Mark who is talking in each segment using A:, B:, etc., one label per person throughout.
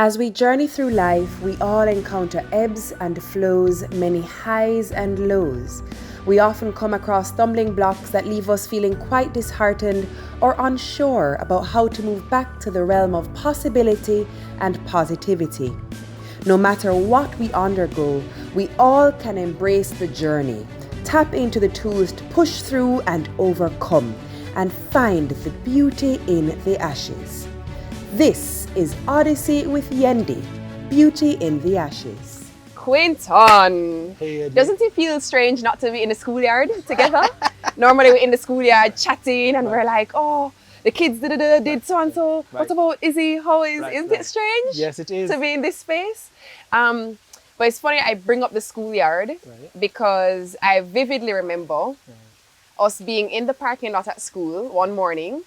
A: As we journey through life, we all encounter ebbs and flows, many highs and lows. We often come across stumbling blocks that leave us feeling quite disheartened or unsure about how to move back to the realm of possibility and positivity. No matter what we undergo, we all can embrace the journey, tap into the tools to push through and overcome, and find the beauty in the ashes. This is Odyssey with Yendi, Beauty in the Ashes.
B: Quinton,
C: Hey, Yendi.
B: doesn't it feel strange not to be in the schoolyard together? Normally we're in the schoolyard chatting and we're like, oh, the kids did so and so.
C: Right.
B: What about Izzy? How is?
C: Right,
B: Isn't
C: right.
B: it strange?
C: Yes, it is.
B: To be in this space. But it's funny I bring up the schoolyard because I vividly remember us being in the parking lot at school one morning,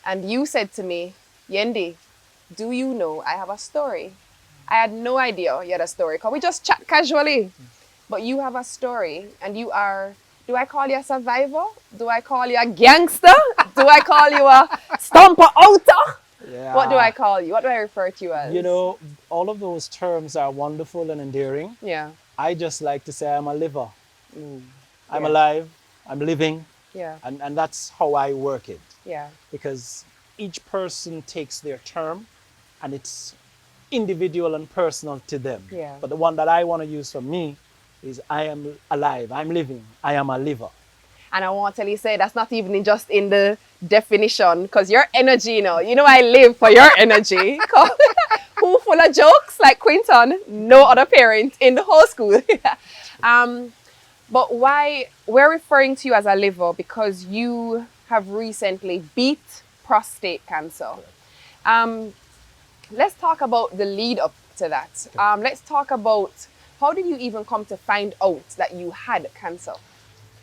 B: and you said to me, Yendi, do you know I have a story? I had no idea you had a story because we just chat casually. But you have a story and you are, do I call you a survivor? Do I call you a gangster? Do I call you a stomper outer?
C: Yeah.
B: What do I call you? What do I refer to you as?
C: You know, all of those terms are wonderful and endearing.
B: Yeah.
C: I just like to say I'm a liver. I'm
B: Yeah.
C: alive, I'm living,
B: Yeah.
C: and that's how I work it.
B: Yeah.
C: Because each person takes their term and it's individual and personal to them.
B: Yeah.
C: But the one that I want to use for me is I am alive, I'm living, I am a liver.
B: And I want to tell you, say that's not even just in the definition, because your energy, you know I live for your energy. Who full of jokes like Quinton, no other parent in the whole school. But why we're referring to you as a liver because you have recently beat prostate cancer. Let's talk about the lead up to that. Let's talk about how did you even come to find out that you had cancer?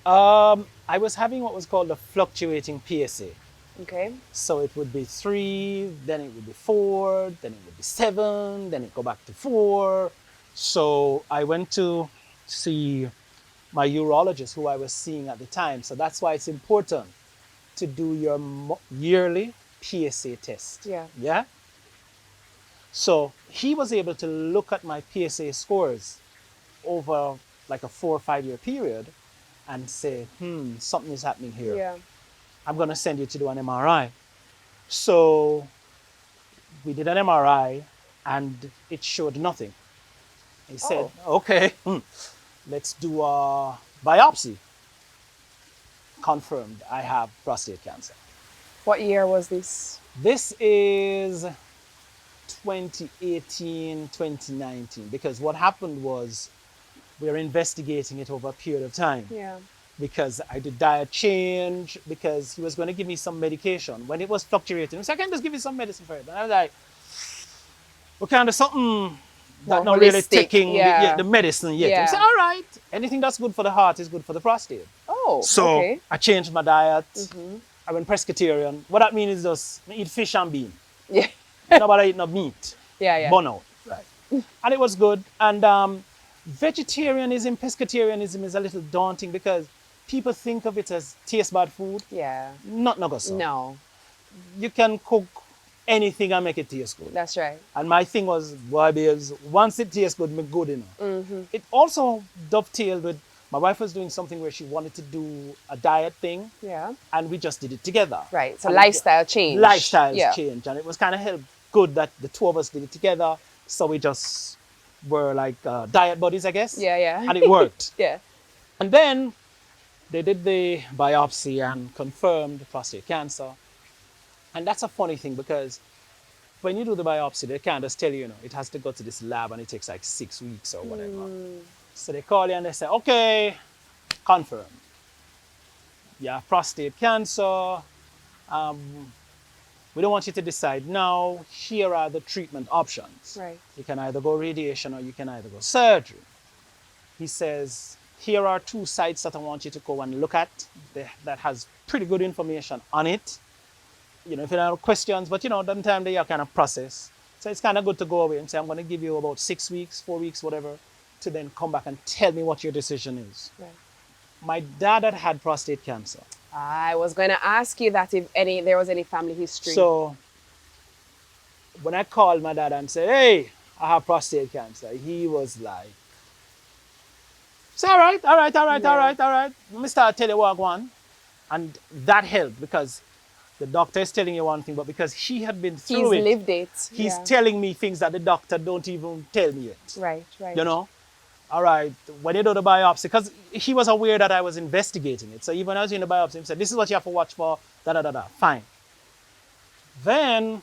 C: I was having what was called a fluctuating PSA.
B: Okay.
C: So it would be 3, then it would be 4, then it would be 7, then it go back to 4. So I went to see my urologist who I was seeing at the time. So that's why it's important to do your yearly PSA test.
B: Yeah.
C: Yeah? So he was able to look at my PSA scores over like a 4 or 5 year period and say, something is happening here.
B: Yeah.
C: I'm going to send you to do an MRI. So we did an MRI and it showed nothing. He said, okay, let's do a biopsy. Confirmed, I have prostate cancer.
B: What year was this?
C: This is 2018, 2019, because what happened was we were investigating it over a period of time.
B: Yeah.
C: Because I did diet change, because he was going to give me some medication. When it was fluctuating, he said, I can just give you some medicine for it. And I was like, what kind of something that not really
B: holistic,
C: taking the medicine yet.
B: Yeah.
C: He said, all right, anything that's good for the heart is good for the prostate.
B: Oh,
C: So
B: okay.
C: I changed my diet. I went pescatarian. What that means is just eat fish and bean.
B: Yeah.
C: Nobody eat no meat.
B: Yeah.
C: Burn out. Right. And it was good. And vegetarianism, pescatarianism is a little daunting because people think of it as taste bad food.
B: Yeah.
C: Not no go so.
B: No,
C: You can cook anything and make it taste good.
B: that's right.
C: And my thing was, boy, babes, once it tastes good, make good enough. It also dovetailed with my wife was doing something where she wanted to do a diet thing,
B: Yeah.
C: and we just did it together.
B: Right. So
C: And
B: lifestyle change.
C: Lifestyle
B: Yeah.
C: change, and it was kind of good that the two of us did it together. So we just were like diet buddies, I guess.
B: Yeah.
C: And it worked.
B: Yeah.
C: And then they did the biopsy and confirmed prostate cancer. And that's a funny thing because when you do the biopsy, they can't just tell you, it has to go to this lab and it takes like 6 weeks or whatever. So they call you and they say, okay, confirmed. You have prostate cancer. We don't want you to decide now. Here are the treatment options.
B: Right.
C: You can either go radiation or you can either go surgery. He says, here are 2 sites that I want you to go and look at that has pretty good information on it. If you have questions, but sometimes they are kind of process. So it's kind of good to go away and say, I'm going to give you about 6 weeks, 4 weeks, whatever, to then come back and tell me what your decision is.
B: Right.
C: My dad had prostate cancer.
B: I was going to ask you that if there was any family history.
C: So when I called my dad and said, hey, I have prostate cancer, he was like, it's all right. Let me start telling you what I want. And that helped because the doctor is telling you one thing, but because he had been through
B: He's lived it.
C: he's telling me things that the doctor don't even tell me yet.
B: Right.
C: You know? All right, when you do the biopsy, because he was aware that I was investigating it. So even when I was doing the biopsy, he said, this is what you have to watch for, da-da-da-da. Fine. Then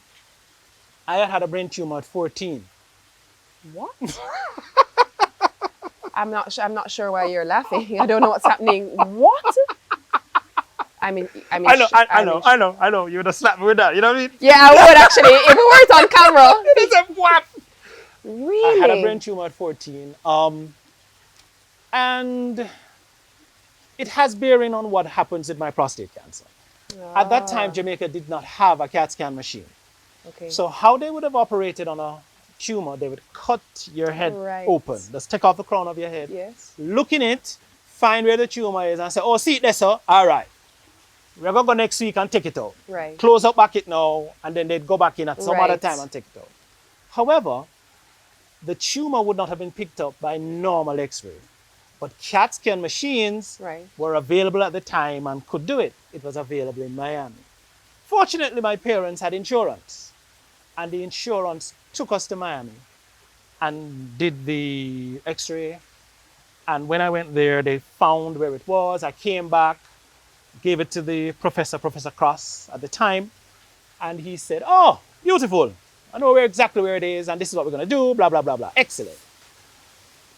C: I had a brain tumor at 14.
B: What? I'm not sure why you're laughing. I don't know what's happening. What? I
C: know. You would have slapped me with that. You know what I mean?
B: Yeah, I would actually. If it weren't on camera.
C: It's a whap.
B: Really?
C: I had a brain tumor at 14. And it has bearing on what happens with my prostate cancer. At that time, Jamaica did not have a CAT scan machine.
B: Okay.
C: So how they would have operated on a tumor, they would cut your head open. Just take off the crown of your head.
B: Yes.
C: Look in it, find where the tumor is and say, oh, see it there, sir? All right. We're going to go next week and take it out.
B: Right.
C: Close up back it now, and then they'd go back in at some other time and take it out. However, the tumor would not have been picked up by normal x-ray. But CAT scan machines were available at the time and could do it. It was available in Miami. Fortunately, my parents had insurance. And the insurance took us to Miami and did the x-ray. And when I went there, they found where it was. I came back, gave it to the Professor Cross at the time. And he said, oh, beautiful. I know exactly where it is, and this is what we're going to do, blah, blah, blah, blah. Excellent.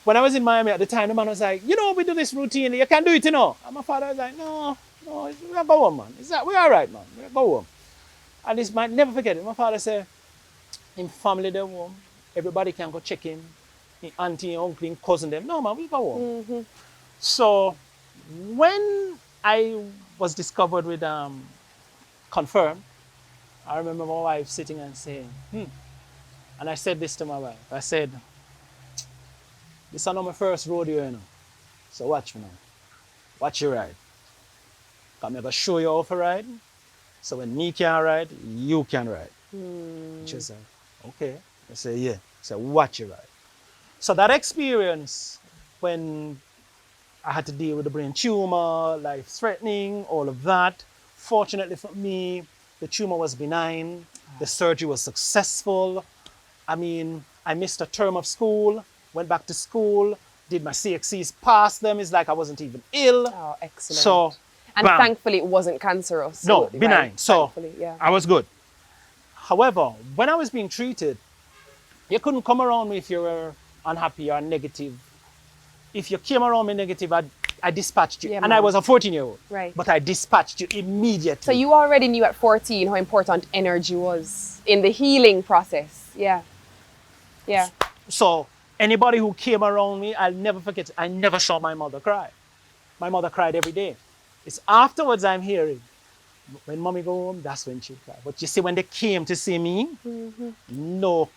C: When I was in Miami at the time, the man was like, you know, we do this routinely. You can do it, you know. And my father was like, no, we're going home, man. We're all right, man. We're go home. And this man, never forget it. My father said, in family, they're home. Everybody can go check him. In auntie, uncle, in cousin, them. No, man, we go home. Mm-hmm. So when I was discovered with confirmed, I remember my wife sitting and saying, And I said this to my wife. I said, this is not my first rodeo, you know. So watch me now. Watch you ride. I'm going to show you how to ride. So when me can ride, you can ride. She said, okay. I said, yeah. I said, watch you ride. So that experience, when I had to deal with the brain tumor, life-threatening, all of that, fortunately for me, the tumor was benign. The surgery was successful. I mean, I missed a term of school, went back to school, did my CXCs, passed them. It's like I wasn't even ill.
B: Oh, excellent.
C: So,
B: and thankfully it wasn't cancerous.
C: No, benign.
B: Right?
C: So
B: yeah.
C: I was good. However, when I was being treated, you couldn't come around me if you were unhappy or negative. If you came around me negative, I dispatched you.
B: Yeah,
C: and I was a 14-year-old.
B: Right.
C: But I dispatched you immediately.
B: So you already knew at 14 how important energy was in the healing process. Yeah. Yeah.
C: So anybody who came around me, I'll never forget, I never saw my mother cry. My mother cried every day. It's afterwards I'm hearing, when mommy go home, that's when she cried. But you see, when they came to see me, no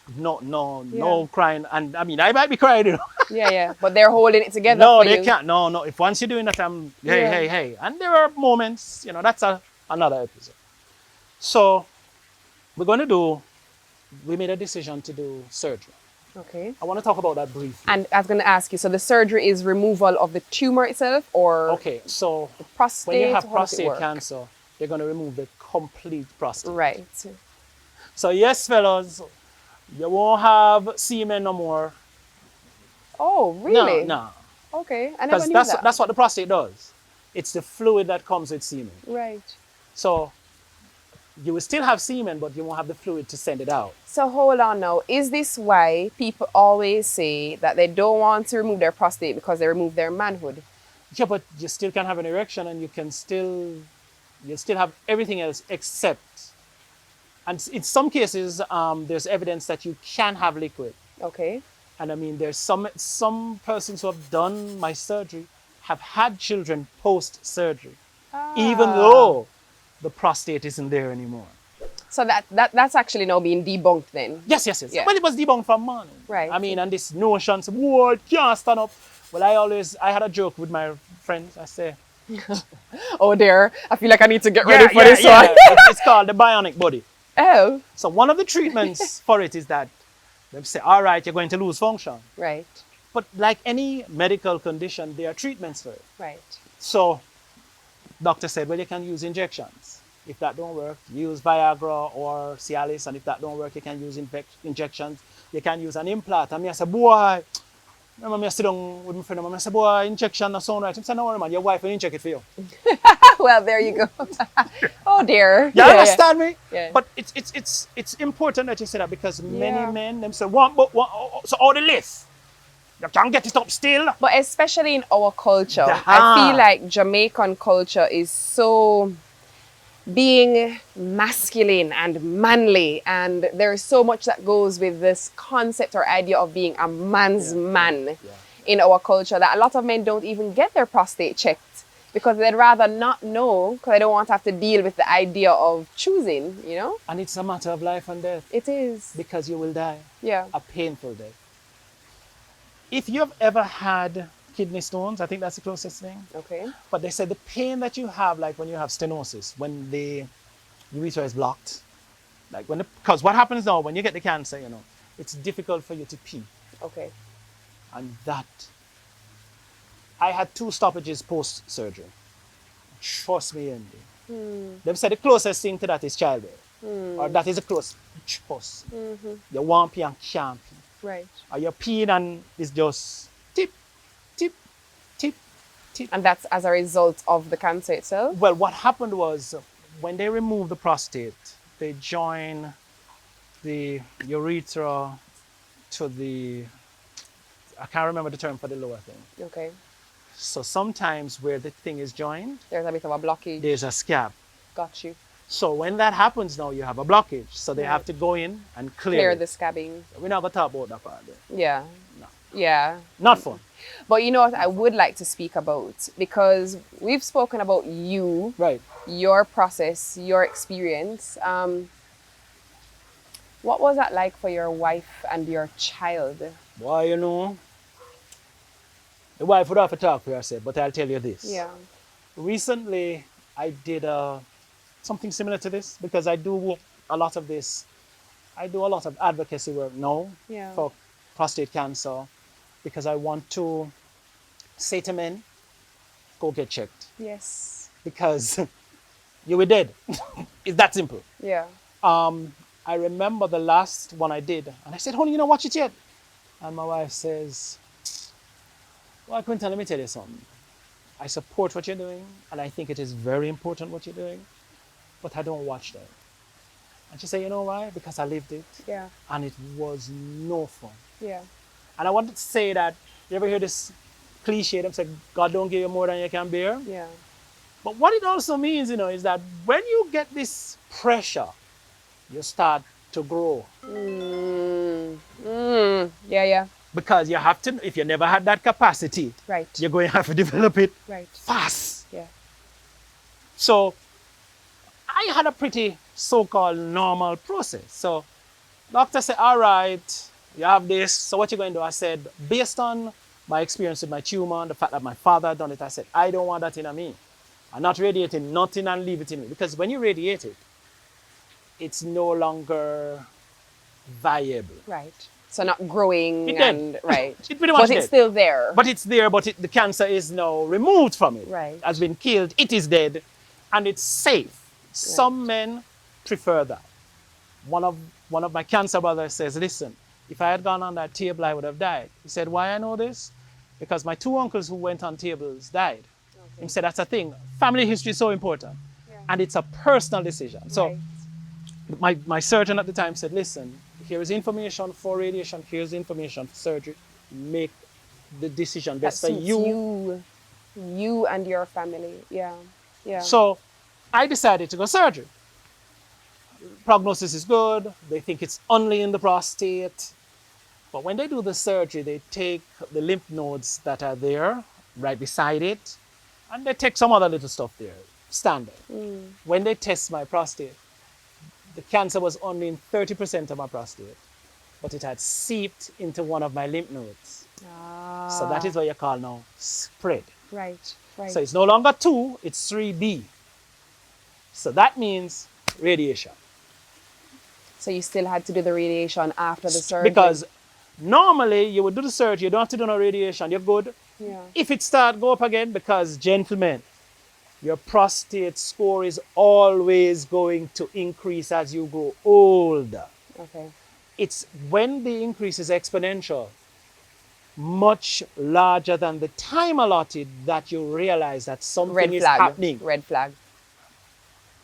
C: crying. And I mean, I might be crying, you know.
B: Yeah. But they're holding it together.
C: No, they can't. No. If once you're doing that, I'm, hey. And there are moments, that's another episode. So we made a decision to do surgery.
B: Okay.
C: I want to talk about that briefly.
B: And I was going to ask you, so the surgery is removal of the tumor itself, or
C: okay, so
B: the prostate?
C: When you have prostate cancer, they're going to remove the complete prostate.
B: Right.
C: So yes, fellas, you won't have semen no more.
B: Oh, really?
C: No.
B: Okay, I never knew that.
C: That's what the prostate does. It's the fluid that comes with semen.
B: Right.
C: So you will still have semen, but you won't have the fluid to send it out.
B: So hold on now. Is this why people always say that they don't want to remove their prostate because they remove their manhood?
C: Yeah, but you still can have an erection and you still have everything else except, and in some cases, there's evidence that you can have liquid.
B: Okay.
C: And I mean, there's some persons who have done my surgery have had children post-surgery, even though the prostate isn't there anymore.
B: So that's actually now being debunked then?
C: Yes.
B: Yeah.
C: Well, it was debunked from morning.
B: Right.
C: I mean, and this notion, whoa, it can't stand up. Well, I had a joke with my friends. I say,
B: oh dear, I feel like I need to get ready for this one.
C: It's called the bionic body.
B: Oh,
C: So one of the treatments for it is that they say, all right, you're going to lose function.
B: right,
C: But like any medical condition, there are treatments for it.
B: right.
C: So doctor said, well, you can use injections. If that don't work, use Viagra or Cialis. And if that don't work, you can use injections. You can use an implant. And I said, boy, remember me sit down with my friend, and I said, boy, injection not sound right. I said, no worry, man, your wife will inject it for you.
B: Well, there you go. Oh dear.
C: You understand me?
B: Yeah.
C: But it's important that you say that because many
B: Yeah.
C: men, them say, so all the list. You can't get it up still.
B: But especially in our culture, I
C: Ah.
B: feel like Jamaican culture is so being masculine and manly, and there's so much that goes with this concept or idea of being a man's man in our culture that a lot of men don't even get their prostate checked because they'd rather not know because they don't want to have to deal with the idea of choosing, you know?
C: And it's a matter of life and death
B: It is.
C: because you will die
B: Yeah.
C: a painful death. If you've ever had kidney stones, I think that's the closest thing.
B: Okay.
C: But they said the pain that you have, like when you have stenosis, when the urethra is blocked, like because what happens now when you get the cancer, you know, it's difficult for you to pee,
B: Okay.
C: and that. I had 2 stoppages post surgery. Trust me, Yendi. They said the closest thing to that is childbirth, or that is the closest. Trust. You want pee and can't pee,
B: Right.
C: or you're peeing and it's just tip, tip, tip, tip.
B: And that's as a result of the cancer itself?
C: Well, what happened was when they removed the prostate, they joined the urethra to the, I can't remember the term for the lower thing.
B: Okay.
C: So sometimes where the thing is joined,
B: There's a bit of a blockage.
C: there's a scab.
B: Got you.
C: So when that happens now, you have a blockage. So they
B: Right.
C: have to go in and
B: Clear
C: clear
B: the
C: it.
B: scabbing.
C: We're not going to talk about that part there.
B: Yeah.
C: No.
B: Yeah.
C: Not fun.
B: But you know what I would like to speak about, because we've spoken about you,
C: Right.
B: your process, your experience. What was that like for your wife and your child?
C: Boy, you know, the wife would have to talk for herself, but I'll tell you this.
B: Yeah.
C: Recently, I did something similar to this because I do a lot of this. I do a lot of advocacy work now
B: Yeah.
C: for prostate cancer because I want to say to men, go get checked
B: Yes.
C: because you were dead. It's that simple.
B: Yeah.
C: I remember the last one I did and I said, honey, you don't watch it yet? And my wife says, well, Quinton, let me tell you something. I support what you're doing, and I think it is very important what you're doing, but I don't watch that. And she said, you know why? Because I lived it,
B: Yeah.
C: and it was no fun.
B: Yeah.
C: And I wanted to say that, you ever hear this cliche, them say, God don't give you more than you can bear?
B: Yeah.
C: But what it also means, you know, is that when you get this pressure, you start to grow.
B: Yeah, yeah.
C: Because you have to, if you never had that capacity,
B: Right.
C: you're going to have to develop it
B: Right.
C: fast.
B: Yeah.
C: So I had a pretty so-called normal process. So doctor said, all right, you have this, so what you going to do? I said, based on my experience with my tumor and the fact that my father had done it, I said, I don't want that in me. I'm not radiating nothing and leave it in me. Because when you radiate it, it's no longer viable.
B: Right. So not growing
C: It dead.
B: and right.
C: It pretty much
B: But it's
C: dead.
B: still there.
C: But it's there, but the cancer is now removed from it.
B: Right.
C: Has been killed, it is dead, and it's safe. Some men prefer that. One of my cancer brothers says, listen, if I had gone on that table, I would have died. He said, why I know this? Because my 2 uncles who went on tables died. He said, that's a thing. Family history is so important. And it's a personal decision. So
B: Right.
C: my surgeon at the time said, listen, here is information for radiation, here's information for surgery. Make the decision
B: That
C: best for
B: suits
C: you.
B: you and your family. Yeah. Yeah.
C: So I decided to go surgery. Prognosis is good. They think it's only in the prostate. But when they do the surgery, they take the lymph nodes that are there right beside it, and they take some other little stuff there, standard. When they test my prostate, the cancer was only in 30% of my prostate, but it had seeped into one of my lymph nodes. So that is what you call now spread.
B: Right. Right.
C: So it's no longer 2, it's 3B. So that means radiation.
B: So you still had to do the radiation after the surgery?
C: Because normally you would do the surgery, you don't have to do no radiation, you're good.
B: Yeah.
C: If it start, go up again, because gentlemen, your prostate score is always going to increase as you grow older.
B: Okay.
C: It's when the increase is exponential, much larger than the time allotted, that you realize that something
B: Red
C: is
B: flag.
C: happening.
B: Red flag.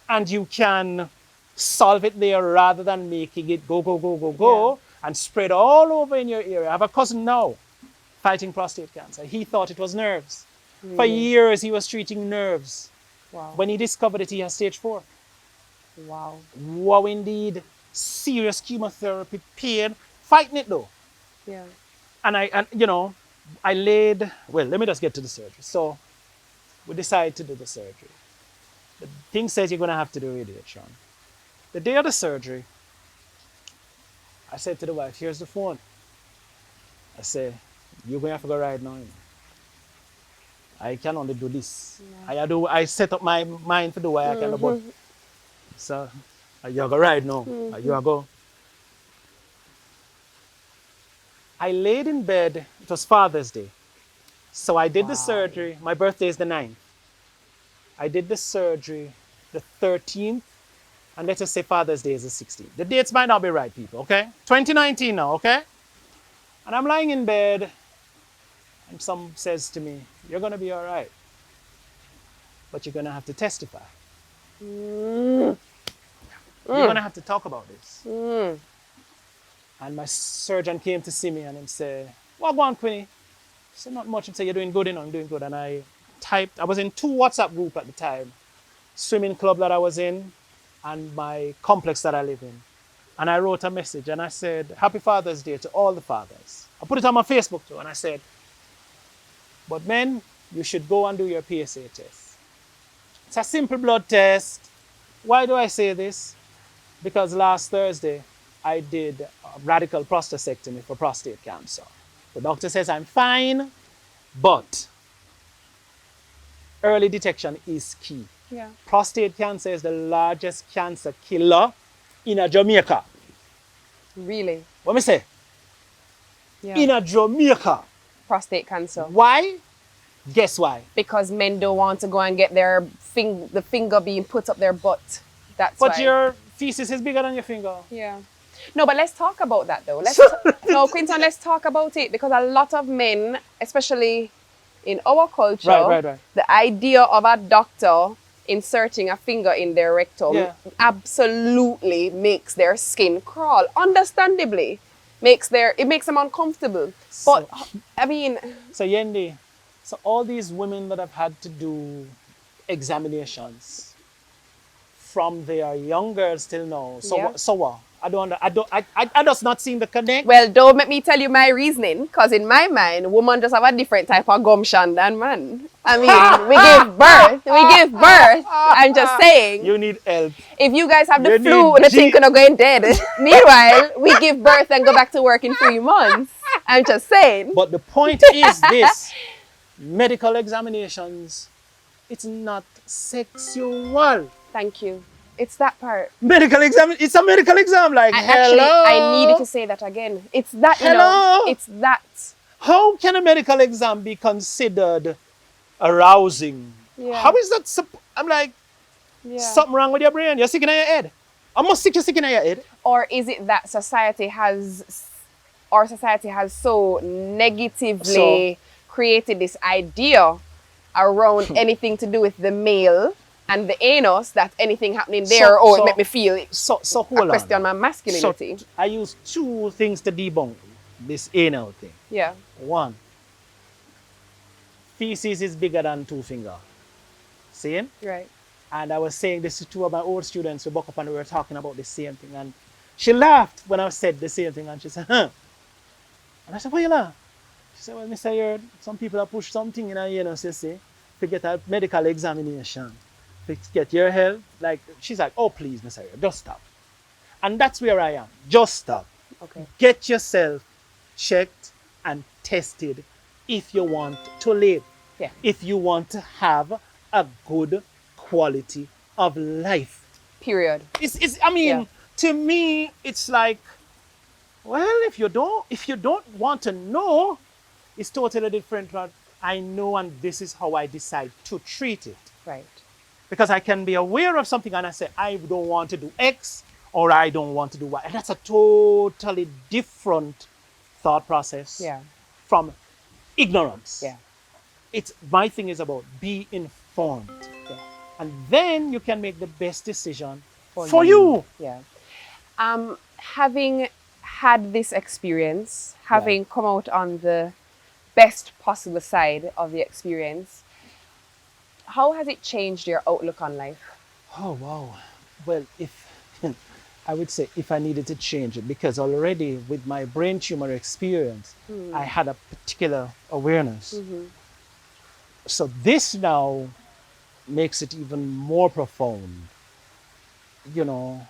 C: And you can solve it there rather than making it go, and spread all over in your area. I have a cousin now fighting prostate cancer. He thought it was nerves. For years he was treating nerves.
B: Wow.
C: When he discovered it, he has stage 4.
B: Wow.
C: Wow, indeed. Serious chemotherapy, pain, fighting it though.
B: Yeah.
C: And I laid, well, let me just get to the surgery. So we decided to do the surgery. The thing says you're going to have to do radiation. The day of the surgery, I said to the wife, here's the phone. I said, you're going to have to go right now. I can only do this. Yeah. I set up my mind to do what I can do. But, so you go right now. You go. I laid in bed. It was Father's Day. So I did the surgery. My birthday is the 9th. I did the surgery the 13th. And let us say Father's Day is the 16th. The dates might not be right, people, okay? 2019 now, okay? And I'm lying in bed. And some says to me, you're going to be all right. But you're going to have to testify. You're going to have to talk about this. And my surgeon came to see me and he said, well, go on, Quinny. I said, not much. He said, you're doing good, I'm doing good. And I was in 2 WhatsApp groups at the time. Swimming club that I was in and my complex that I live in. And I wrote a message and I said, Happy Father's Day to all the fathers. I put it on my Facebook too and I said, but men, you should go and do your PSA test. It's a simple blood test. Why do I say this? Because last Thursday, I did a radical prostatectomy for prostate cancer. The doctor says I'm fine, but early detection is key.
B: Yeah.
C: Prostate cancer is the largest cancer killer in Jamaica.
B: Really?
C: What me say?
B: Yeah.
C: In Jamaica.
B: Prostate cancer.
C: Why? Guess why?
B: Because men don't want to go and get their the finger being put up their butt. That's why.
C: But your feces is bigger than your finger.
B: Yeah. No, but let's talk about that though. No, Quinton, let's talk about it because a lot of men, especially in our culture,
C: right.
B: the idea of a doctor inserting a finger in their rectum absolutely makes their skin crawl. Understandably, it makes them uncomfortable. But I mean,
C: so Yendi, so all these women that have had to do examinations from their young girls till now. So what? I just not seeing the connect.
B: Well, don't make me tell you my reasoning, because in my mind, woman just have a different type of gumption than man. I mean, we give birth. I'm just saying.
C: You need help.
B: If you guys have the flu, the thing could have going dead. Meanwhile, we give birth and go back to work in 3 months. I'm just saying.
C: But the point is this: medical examinations, it's not sexual.
B: Thank you. It's that part.
C: Medical exam. It's a medical exam. Like, hello.
B: I needed to say that again. It's that,
C: hello.
B: It's that.
C: How can a medical exam be considered arousing?
B: Yeah.
C: How is that? I'm like, something wrong with your brain. You're sick in your head. I must sick. You're sick in your head.
B: Or is it that society has so negatively created this idea around anything to do with the male and the anus, that anything happening there, it make me feel
C: hold on.
B: Question my masculinity.
C: So I use 2 things to debunk this anal thing.
B: Yeah.
C: 1, feces is bigger than 2 fingers. See?
B: Right.
C: And I was saying this to 2 of my old students who woke up and we were talking about the same thing. And she laughed when I said the same thing. And she said, huh? And I said, why you laugh? She said, well, Mr. Yearde, some people have pushed something in a anus, you see, to get a medical examination. To get your health. Like, she's like, oh, please, Mr. Yearde, just stop. And that's where I am. Just stop.
B: Okay.
C: Get yourself checked and tested if you want to live.
B: Yeah.
C: If you want to have a good quality of life.
B: Period.
C: to me, it's like, well, if you don't want to know, it's totally different. But I know, and this is how I decide to treat it.
B: Right.
C: Because I can be aware of something and I say, I don't want to do X or I don't want to do Y. And that's a totally different thought process
B: Yeah.
C: from ignorance.
B: Yeah.
C: My thing is about be informed.
B: Yeah.
C: And then you can make the best decision for you.
B: Yeah. Having had this experience, having come out on the best possible side of the experience, how has it changed your outlook on life?
C: Oh, wow. Well, I would say if I needed to change it, because already with my brain tumor experience, I had a particular awareness. So this now makes it even more profound. You know,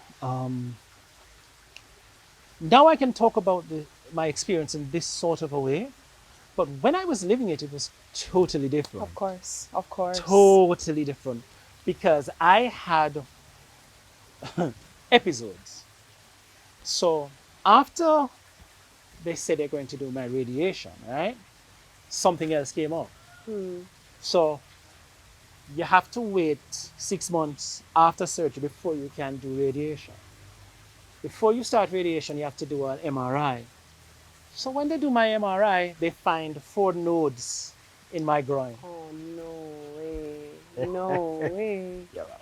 C: now I can talk about my experience in this sort of a way, but when I was living it, it was totally different.
B: Of course, of course.
C: Totally different, because I had episodes. So after they said they're going to do my radiation, right? Something else came up. So you have to wait 6 months after surgery before you can do radiation. Before you start radiation, you have to do an MRI. So when they do my MRI, they find 4 nodes in my groin.
B: Oh, no way. No way.
C: Yeah, right.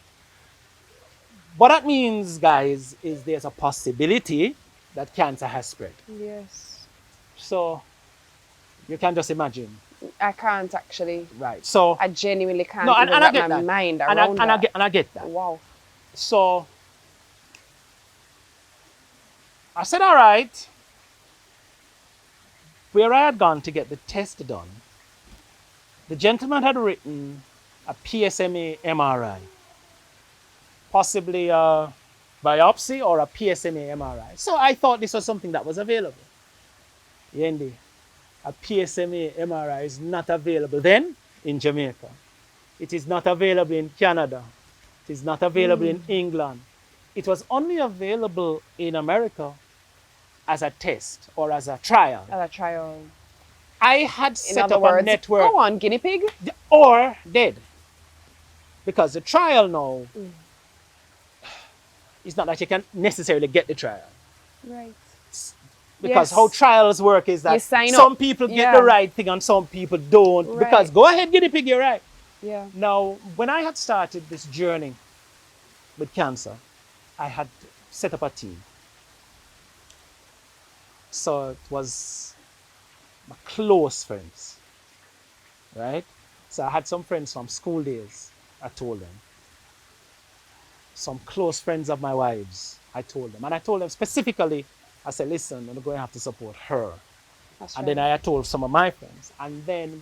C: What that means, guys, is there's a possibility that cancer has spread.
B: Yes.
C: So you can just imagine.
B: I can't actually.
C: Right. So
B: I genuinely can't
C: no,
B: even
C: and I
B: wrap
C: get
B: my
C: that.
B: mind
C: And
B: around that.
C: I get that.
B: Wow.
C: So I said, all right. Where I had gone to get the test done, the gentleman had written a PSMA MRI, possibly a biopsy or a PSMA MRI. So I thought this was something that was available. Yendi, a PSMA MRI is not available then in Jamaica. It is not available in Canada. It is not available in England. It was only available in America as a test or as a trial.
B: As a trial.
C: I had
B: In
C: set
B: other
C: up
B: words,
C: a network.
B: go on, guinea pig.
C: Or dead. Because the trial now, it's not that you can necessarily get the trial.
B: Right.
C: Because
B: Yes.
C: how trials work is that
B: You sign
C: some
B: up.
C: people get
B: Yeah.
C: the right thing and some people don't.
B: Right.
C: Because go ahead, guinea pig, you're right.
B: Yeah.
C: Now, when I had started this journey with cancer, I had set up a team. So it was my close friends, right? So I had some friends from school days, I told them. Some close friends of my wife's, I told them. And I told them specifically, I said, listen, I'm going to have to support her.
B: That's
C: And
B: right.
C: then I told some of my friends. And then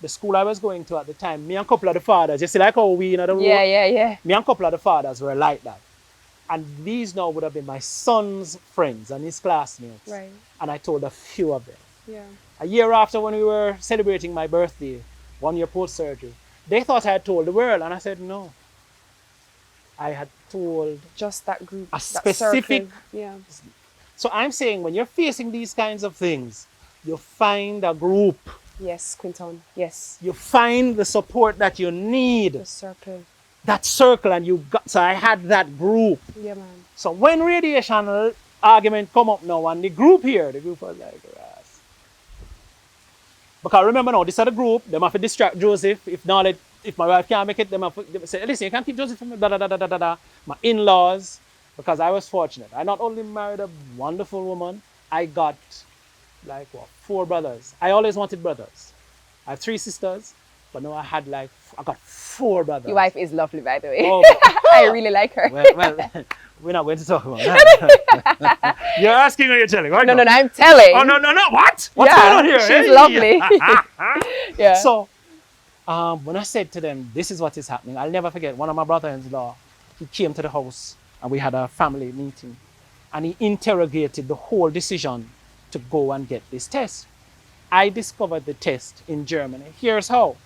C: the school I was going to at the time, me and a couple of the fathers, you see like how we in the road?
B: Yeah.
C: Me and a couple of the fathers were like that. And these now would have been my son's friends and his classmates.
B: Right.
C: And I told a few of them.
B: Yeah.
C: A year after, when we were celebrating my birthday, 1 year post-surgery, they thought I had told the world. And I said, no. I had told
B: Just that group.
C: a
B: that
C: specific.
B: circle. Yeah.
C: So I'm saying when you're facing these kinds of things, you find a group.
B: Yes, Quinton. Yes.
C: You find the support that you need.
B: The circle.
C: That circle, and you got. So I had that group.
B: Yeah, man.
C: So when radiation argument come up now, and the group was like, "Ras." Because remember now, this is the group. They have to distract Joseph. If not, if my wife can't make it, they say, listen, you can't keep Joseph from me. Da da da da da da. My in-laws, because I was fortunate. I not only married a wonderful woman, I got 4 brothers. I always wanted brothers. I have 3 sisters, but now I got 4 brothers.
B: Your wife is lovely, by the way.
C: Oh,
B: I really like her.
C: well, we're not going to talk about that. You're asking or you're telling, right?
B: No, I'm telling.
C: Oh, no. What? What's
B: Yeah,
C: going on here?
B: she's
C: Hey.
B: lovely. Yeah.
C: So, when I said to them, this is what is happening, I'll never forget, one of my brothers-in-law, he came to the house and we had a family meeting. And he interrogated the whole decision to go and get this test. I discovered the test in Germany. Here's how.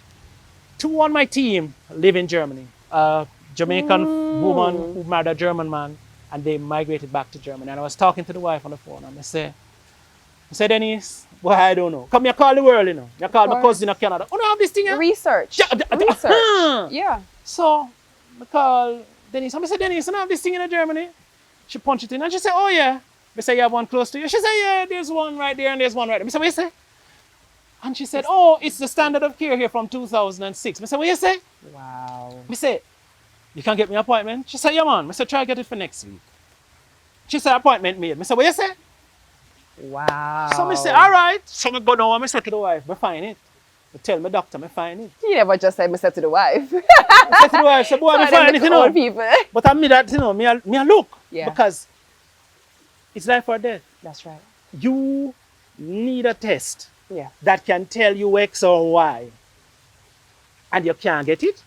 C: 2 on my team live in Germany. A Jamaican woman who married a German man, And they migrated back to Germany. And I was talking to the wife on the phone, and I say, Denise, well, I don't know. Come here, call the world, you know. You call my cousin in Canada. Oh, no, I have this thing here.
B: Research. Yeah.
C: So, I call Denise. I say, Denise, I have this thing in Germany. She punched it in, and she said, oh, yeah. I say, you have one close to you? She said, yeah, there's one right there, and there's one right there. I said, what you say? And she said, oh, it's the standard of care here from 2006. I said, what you say?
B: Wow.
C: I said, you can get me an appointment? She said, yeah, man. I said, try to get it for next week. She said, appointment made. I said, what you say?
B: Wow.
C: So I said, all right. So I go now and I said to the wife, I find it. I tell my doctor, I find it.
B: You never just said, I said to the wife.
C: I said to the wife, boy, I find it, you know.
B: People.
C: But I mean that, you know, me a look.
B: Yeah.
C: Because it's life or death.
B: That's right.
C: You need a test
B: Yeah.
C: that can tell you X or Y. And you can't get it.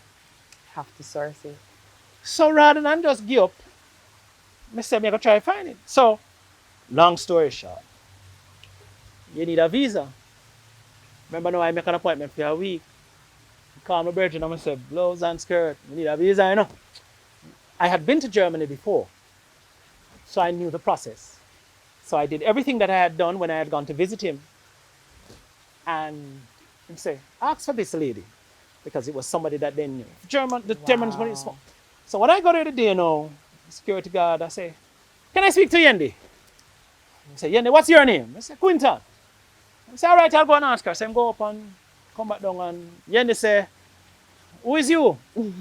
B: Have to source it.
C: So rather than just give up, I said, I'm going to try to find it. So, long story short, you need a visa. Remember now I make an appointment for a week. I call my brother and I said, blouse and skirt, you need a visa, you know. I had been to Germany before, so I knew the process. So I did everything that I had done when I had gone to visit him. And he said, ask for this lady, because it was somebody that they knew. The Germans were small. So when I got there today, you know, security guard, I say, can I speak to Yendi? He said, Yendi, what's your name? I said, Quinton. I said, all right, I'll go and ask her. So I go up and come back down, and Yendi say, who is you?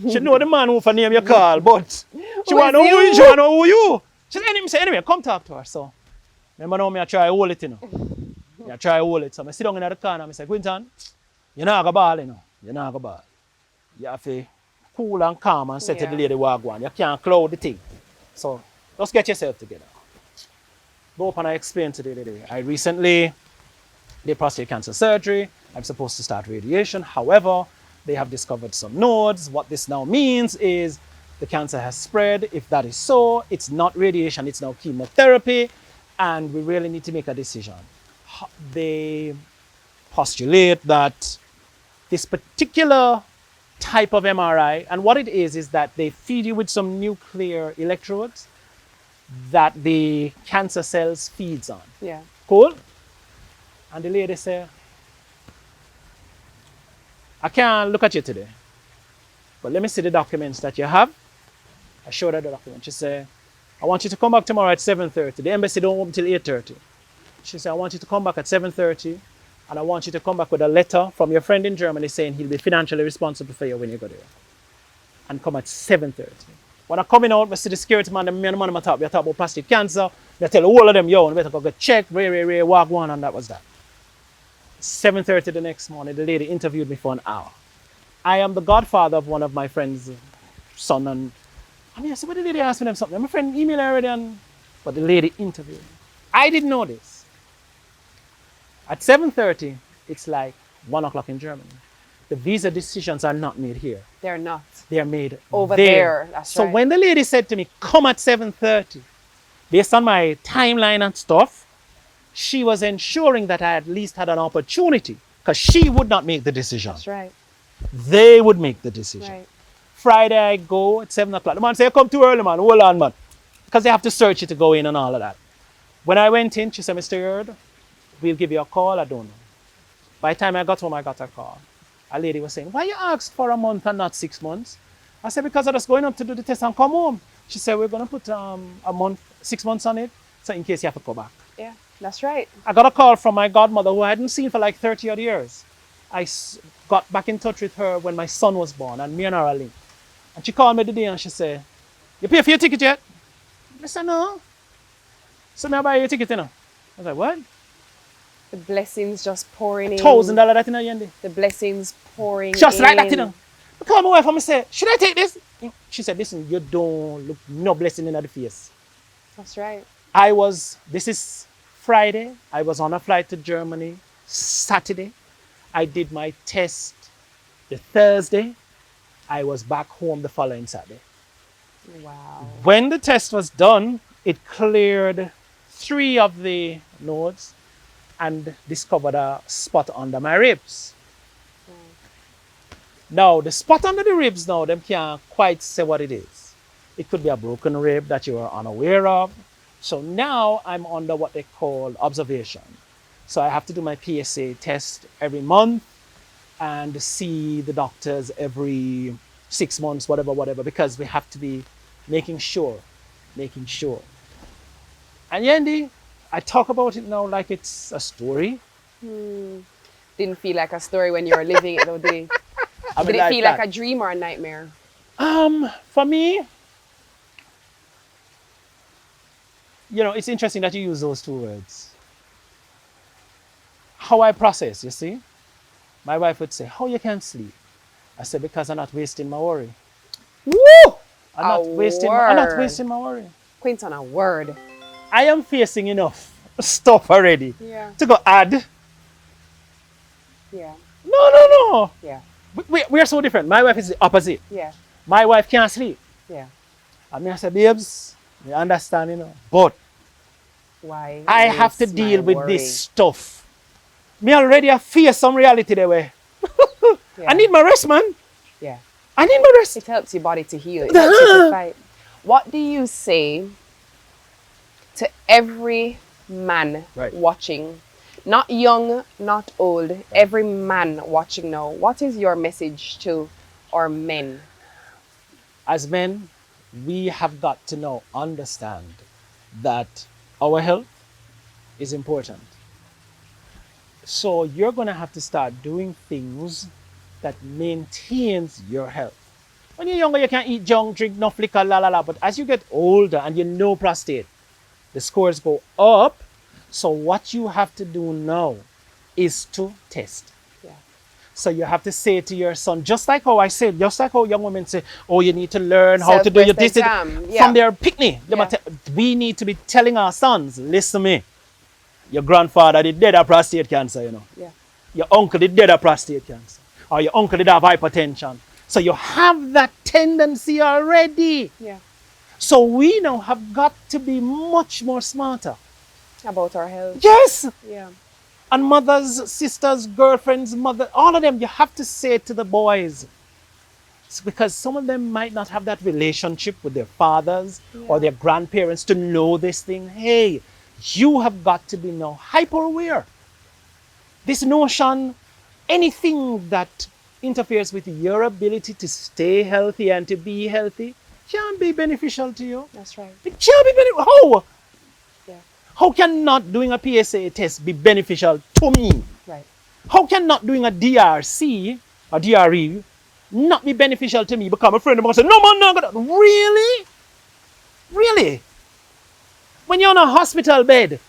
C: She know the man who for name you call, but she want to know who you. She said, anyway, come talk to her. So remember now, I try to hold it, you know. I try to hold it. So I sit down in the corner and I say, Quinton, you're not going to ball, you know. You're not going to ball. You have to cool and calm and say to the lady what go on. You can't cloud the thing. So just get yourself together. Go up and I explain to the lady. I recently did prostate cancer surgery. I'm supposed to start radiation. However, they have discovered some nodes. What this now means is the cancer has spread. If that is so, it's not radiation, it's now chemotherapy, and we really need to make a decision. They postulate that this particular type of MRI, and what it is that they feed you with some nuclear electrodes that the cancer cells feeds on.
B: Yeah.
C: Cool? And the lady said, I can't look at you today, but let me see the documents that you have. I showed her the document. She said, I want you to come back tomorrow at 7:30. The embassy don't open till 8:30. She said, I want you to come back at 7:30, and I want you to come back with a letter from your friend in Germany saying he'll be financially responsible for you when you go there. And come at 7:30. When I come in out, I see the security man, me and the man we talk about prostate cancer. They tell all of them, yo, you better go get checked, walk one, and that was that. 7:30 the next morning, the lady interviewed me for an hour. I am the godfather of one of my friend's son, and I said, what the lady asked me them something? My friend emailed her already, but the lady interviewed me. I didn't know this. At 7:30, it's like 1 o'clock in Germany. The visa decisions are not made here.
B: They're not.
C: They're made
B: over there. That's
C: so
B: right.
C: when the lady said to me, come at 7:30, based on my timeline and stuff, she was ensuring that I at least had an opportunity, because she would not make the decision.
B: That's right.
C: They would make the decision.
B: Right.
C: Friday, I go at 7 o'clock. The man say, come too early, man. Hold on, man. Because they have to search you to go in and all of that. When I went in, she said, Mr. Yearde, we'll give you a call. I don't know. By the time I got home, I got a call. A lady was saying, why you asked for a month and not 6 months? I said, because I was going up to do the test and come home. She said, we're going to put a month, 6 months on it, so in case you have to go back.
B: Yeah, that's right.
C: I got a call from my godmother, who I hadn't seen for like 30 odd years. I got back in touch with her when my son was born, and me and her are linked. And she called me today and she said, you pay for your ticket yet? I said, no. So now I buy your ticket, you know. I was like, what?
B: The blessings just pouring in.
C: $1,000 that, you know, Yendi.
B: The blessings pouring
C: Just
B: in.
C: like that, you know. I called my wife and I said, should I take this? She said, listen, you don't look no blessing in the face.
B: That's right.
C: This is Friday. I was on a flight to Germany Saturday. I did my test the Thursday. I was back home the following Saturday.
B: Wow.
C: When the test was done, it cleared 3 of the nodes and discovered a spot under my ribs. Now, the spot under the ribs now, them can't quite say what it is. It could be a broken rib that you are unaware of. So now I'm under what they call observation. So I have to do my PSA test every month and see the doctors every 6 months, whatever, because we have to be making sure. And Yendi, I talk about it now like it's a story.
B: Didn't feel like a story when you were living it, though, did it? Did it feel like a dream or a nightmare?
C: For me, it's interesting that you use those two words. How I process, you see? My wife would say, how you can't sleep? I said, because I'm not wasting my worry.
B: Woo!
C: I'm not wasting my worry.
B: Quinton, a word.
C: I am facing enough stuff already to go add.
B: Yeah.
C: No.
B: Yeah.
C: We are so different. My wife is the opposite.
B: Yeah.
C: My wife can't sleep.
B: Yeah.
C: I said, babes, you understand, but
B: why
C: I have to deal with this stuff. Me already have faced some reality there way. I need my rest, man.
B: Yeah.
C: I need my rest.
B: It helps your body to heal. It helps you to fight. What do you say to every man watching? Not young, not old. Every man watching now. What is your message to our men?
C: As men, we have got to now understand that our health is important. So you're going to have to start doing things that maintains your health. When you're younger, you can eat junk, drink no liquor, but as you get older and you know prostate, the scores go up. So what you have to do now is to test.
B: Yeah.
C: So you have to say to your son, just like how I said, just like how young women say, oh, you need to learn how to do your this from their picnic. We need to be telling our sons, listen to me. Your grandfather did dead of prostate cancer,
B: Yeah.
C: Your uncle did dead of prostate cancer. Or your uncle did have hypertension. So you have that tendency already.
B: Yeah.
C: So we now have got to be much more smarter.
B: About our health.
C: Yes.
B: Yeah.
C: And mothers, sisters, girlfriends, all of them, you have to say to the boys. It's because some of them might not have that relationship with their fathers or their grandparents to know this thing. Hey, you have got to be now hyper aware. This notion, anything that interferes with your ability to stay healthy and to be healthy can't be beneficial to you.
B: That's right.
C: It can't be beneficial. How?
B: Yeah.
C: How can not doing a PSA test be beneficial to me?
B: Right.
C: How can not doing a DRC or DRE not be beneficial to me? Become a friend of mine and say, no man, no, really? Really? When you're on a hospital bed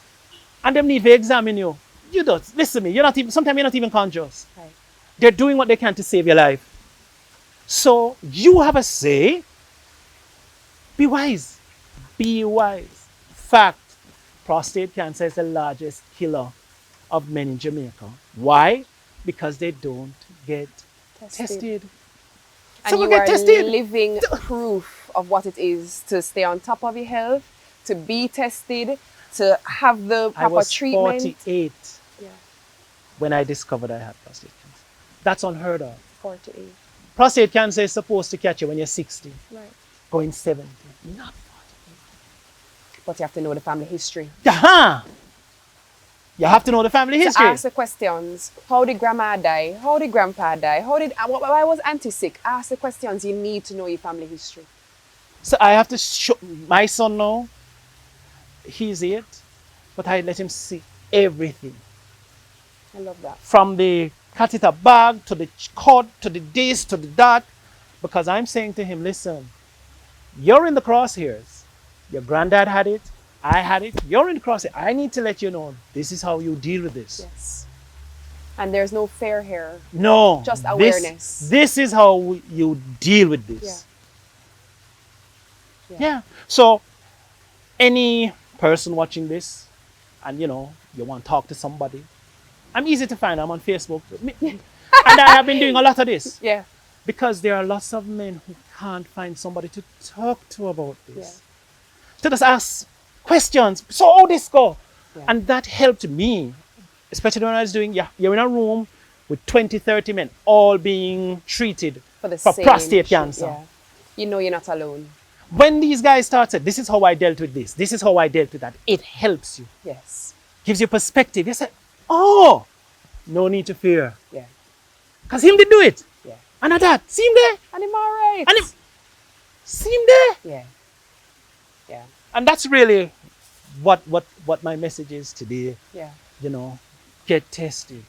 C: and them need to examine you, you don't listen to me. Sometimes you're not even conscious.
B: Right.
C: They're doing what they can to save your life. So you have a say. Be wise. Be wise. Fact, prostate cancer is the largest killer of men in Jamaica. Why? Because they don't get tested.
B: And
C: So
B: you
C: get
B: are
C: tested.
B: living proof of what it is to stay on top of your health, to be tested, to have the proper
C: I was
B: treatment.
C: 48 when I discovered I had prostate cancer. That's unheard of.
B: 48.
C: Prostate cancer is supposed to catch you when you're 60,
B: Right.
C: going 70. Not 48.
B: But you have to know the family history.
C: Aha! You have to know the family history.
B: To ask the questions. How did grandma die? How did grandpa die? Why was auntie sick? Ask the questions. You need to know your family history.
C: So I have to show my son now. He's 8, but I let him see everything.
B: I love that.
C: From the catheter bag to the cord to the this to the that, because I'm saying to him, listen, you're in the crosshairs. Your granddad had it. I had it. You're in the crosshairs. I need to let you know this is how you deal with this.
B: Yes. And there's no fair here.
C: No.
B: Just awareness.
C: This is how you deal with this. Yeah. So any person watching this and you want to talk to somebody, I'm easy to find. I'm on Facebook. And I have been doing a lot of this.
B: Yeah.
C: Because there are lots of men who can't find somebody to talk to about this. To just ask questions. So how this go? Yeah. And that helped me, especially when I was doing, you're in a room with 20, 30 men, all being treated for prostate cancer.
B: Yeah. You know you're not alone.
C: When these guys started, this is how I dealt with this. This is how I dealt with that. It helps you.
B: Yes.
C: Gives you perspective. You say, oh, no need to fear.
B: Yeah.
C: Because him did do it.
B: Yeah.
C: And at that, see him there.
B: And I'm all right.
C: And him, see him there.
B: Yeah. Yeah.
C: And that's really what my message is today.
B: Yeah.
C: You know, get tested.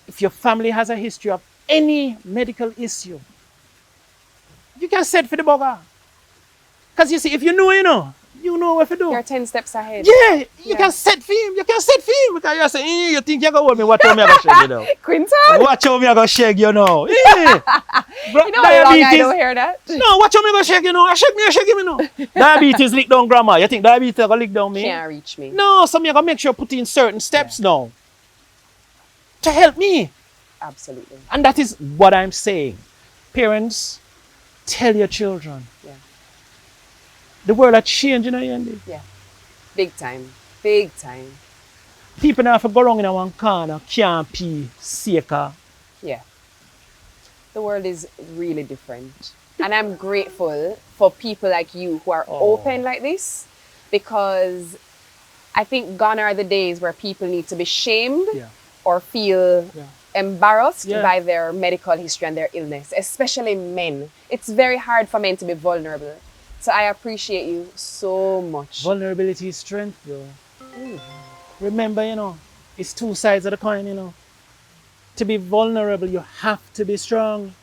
C: If your family has a history of any medical issue, you can set for the bugger. Because you see, if you know what to do.
B: You're 10 steps ahead.
C: Yeah, you can set for him. You can set for him. Because you say, you think you're going to hold me, watch how me I go shake you now.
B: Quinton!
C: Watch how me I go shake you now. Yeah.
B: You know how long I don't hear that?
C: No, watch how me go shake you now. I shake me now. Diabetes lick down grandma. You think diabetes going to lick down me?
B: Can't reach me.
C: No, so me I going to make sure put in certain steps now. To help me.
B: Absolutely.
C: And that is what I'm saying. Parents, tell your children.
B: Yeah.
C: The world has changed, you know, Yendi.
B: Yeah. Big time. Big time.
C: People now have to go around in one corner, can't pee, saker.
B: Yeah. The world is really different. And I'm grateful for people like you who are open like this, because I think gone are the days where people need to be shamed or feel embarrassed by their medical history and their illness, especially men. It's very hard for men to be vulnerable. So I appreciate you so much.
C: Vulnerability is strength, though. Remember, you know, it's two sides of the coin, you know. To be vulnerable, you have to be strong.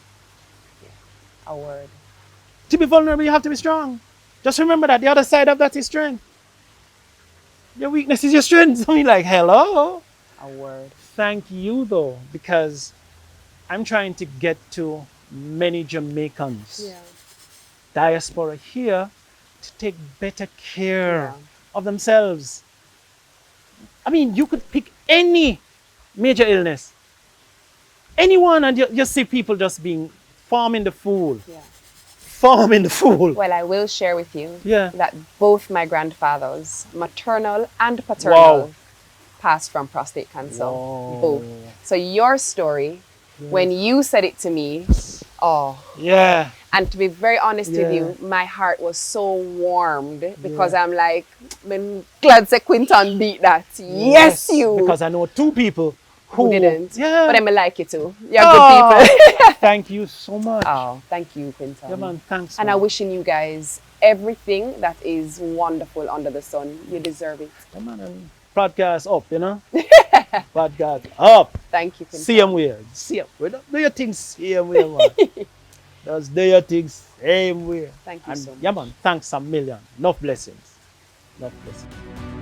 B: A word.
C: To be vulnerable, you have to be strong. Just remember that the other side of that is strength. Your weakness is your strength. I mean, like, hello.
B: A word.
C: Thank you, though, because I'm trying to get to many Jamaicans, diaspora here, to take better care of themselves. I mean, you could pick any major illness, anyone, and you see people just being farming the fool.
B: Yeah.
C: Farming the fool.
B: Well, I will share with you that both my grandfathers, maternal and paternal,
C: Wow.
B: passed from prostate cancer.
C: Wow.
B: Both. So your story, when you said it to me,
C: Yeah.
B: and to be very honest with you, my heart was so warmed because I'm like, I'm glad that Quinton beat that. Yes, you.
C: Because I know two people who
B: didn't.
C: Yeah.
B: But I like you too. You're good people.
C: Thank you so much.
B: Oh, thank you, Quinton.
C: Yeah, man, thanks.
B: And
C: man.
B: I'm wishing you guys everything that is wonderful under the sun. You deserve it.
C: Yeah, man, and podcast up, you know? Podcast up.
B: Thank you, Quinton.
C: Same way. Same. Do your thing same way, man. Just do your thing same way.
B: Thank you
C: and
B: so much.
C: Yeah, man, thanks a million. Enough blessings. Enough blessings.